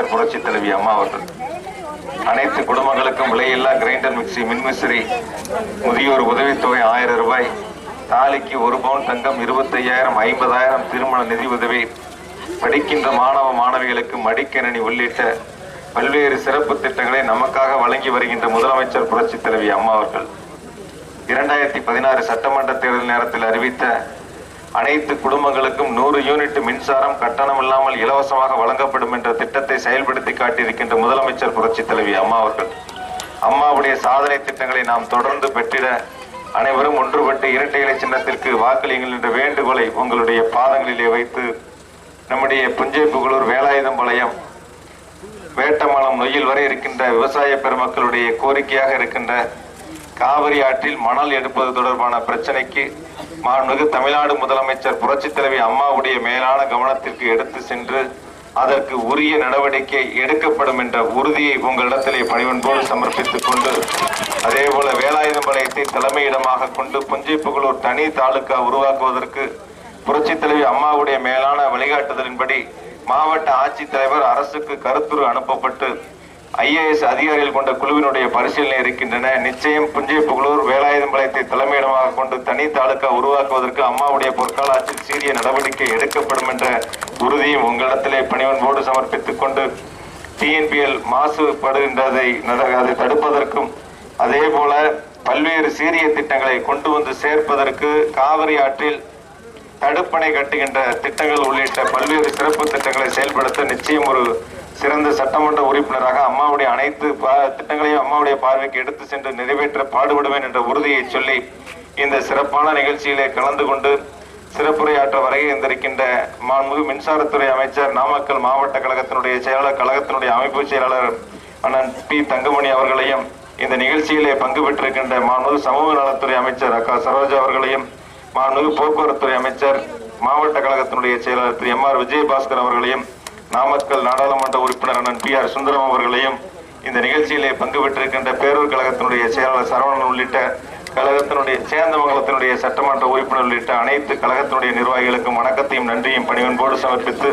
முதலமைச்சர் புரட்சி தலைவி அம்மா அவர்கள் அனைத்து குடும்பங்களுக்கும் விலையில்லா கிரைண்டர் மிக்சி மின்விசிறி முதியோர் உதவித்தொகை 1000 ரூபாய், தாலிக்கு 1 பவுன் தங்கம், 25,000 50,000 திருமண நிதி உதவி, படிக்கின்ற மாணவ மாணவிகளுக்கு மடிக்கணினி உள்ளிட்ட பல்வேறு சிறப்பு திட்டங்களை நமக்காக வழங்கி வருகின்ற முதலமைச்சர் புரட்சி தலைவி அம்மா அவர்கள் 2016 சட்டமன்ற தேர்தல் நேரத்தில் அறிவித்த அனைத்து குடும்பங்களுக்கும் 100 யூனிட் மின்சாரம் கட்டணம் இல்லாமல் இலவசமாக வழங்கப்படும் என்ற திட்டத்தை செயல்படுத்தி காட்டியிருக்கின்ற முதலமைச்சர் புரட்சி தலைவி அம்மா அவர்கள் அம்மாவுடைய சாதனை திட்டங்களை நாம் தொடர்ந்து பெற்றிட அனைவரும் ஒன்றுபட்டு இரட்டை இலை சின்னத்திற்கு வாக்களியுங்கள் என்ற வேண்டுகோளை உங்களுடைய பாதங்களிலே வைத்து நம்முடைய புஞ்சை புகழூர் வேலாயுதம்பாளையம் வேட்டமலம் நொய்யில் வரை இருக்கின்ற விவசாய பெருமக்களுடைய கோரிக்கையாக இருக்கின்ற காவிரி ஆற்றில் மணல் எடுப்பது தொடர்பான பிரச்சனைக்கு மாண்புமிகு தமிழ்நாடு முதலமைச்சர் புரட்சி தலைவி அம்மாவுடைய மேலான கவனத்திற்கு எடுத்து சென்று அதற்கு உரிய நடவடிக்கை எடுக்கப்படும் என்ற உறுதியை உங்களிடத்திலே பணிவன்போடு சமர்ப்பித்துக் கொண்டு அதே போல வேலாயுதம்பாளையத்தை தலைமையிடமாக கொண்டு புஞ்சை புகழூர் தனி தாலுகா உருவாக்குவதற்கு புரட்சி தலைவி அம்மாவுடைய மேலான வழிகாட்டுதலின்படி மாவட்ட ஆட்சித்தலைவர் அரசுக்கு கருத்துரு அனுப்பப்பட்டு IAS அதிகாரிகள் கொண்ட குழுவினுடைய பரிசீலனை இருக்கின்றன. நிச்சயம் புஞ்சை புகழூர் வேலாயுதம்பாளையத்தை தலைமையிடமாக கொண்டு தனி தாலுகா உருவாக்குவதற்கு அம்மாவுடைய பொற்கால ஆட்சியில் சீரிய நடவடிக்கை எடுக்கப்படும் என்ற உறுதியும் உங்களிடத்திலே பணிவன்போடு சமர்ப்பித்துக் கொண்டு TNPL மாசுபடுகின்றதை அதை தடுப்பதற்கும் அதே போல பல்வேறு சீரிய திட்டங்களை கொண்டு வந்து சேர்ப்பதற்கு காவிரி ஆற்றில் தடுப்பணை கட்டுகின்ற திட்டங்கள் உள்ளிட்ட பல்வேறு சிறப்பு திட்டங்களை செயல்படுத்த நிச்சயம் ஒரு சிறந்த சட்டமன்ற உறுப்பினராக அம்மாவுடைய அனைத்து திட்டங்களையும் அம்மாவுடைய பார்வைக்கு எடுத்து சென்று நிறைவேற்ற பாடுபடுவேன் என்ற உறுதியை சொல்லி இந்த சிறப்பான நிகழ்ச்சியிலே கலந்து கொண்டு சிறப்புரையாற்ற வருகை இருந்திருக்கின்ற மாண்புமிகு மின்சாரத்துறை அமைச்சர் நாமக்கல் மாவட்ட கழகத்தினுடைய செயலாளர் கழகத்தினுடைய அமைப்பு செயலாளர் அண்ணன் P. தங்கமணி அவர்களையும் இந்த நிகழ்ச்சியிலே பங்கு பெற்றிருக்கின்ற மாண்புமிகு சமூக நலத்துறை அமைச்சர் அக்கா சரோஜா அவர்களையும் மாண்புமிகு போக்குவரத்துறை அமைச்சர் மாவட்ட கழகத்தினுடைய செயலாளர் திரு M.R. விஜயபாஸ்கர் அவர்களையும் நாமக்கல் நாடாளுமன்ற உறுப்பினர் அண்ணன் P.R. சுந்தரம் அவர்களையும் இந்த நிகழ்ச்சியிலே பங்கு பெற்றிருக்கின்ற பேரூர் கழகத்தினுடைய செயலாளர் சரவணன் உள்ளிட்ட கழகத்தினுடைய சேந்தமங்கலத்தினுடைய சட்டமன்ற உறுப்பினர் உள்ளிட்ட அனைத்து கழகத்தினுடைய நிர்வாகிகளுக்கும் வணக்கத்தையும் நன்றியும் பணிவன்போடு சமர்ப்பித்து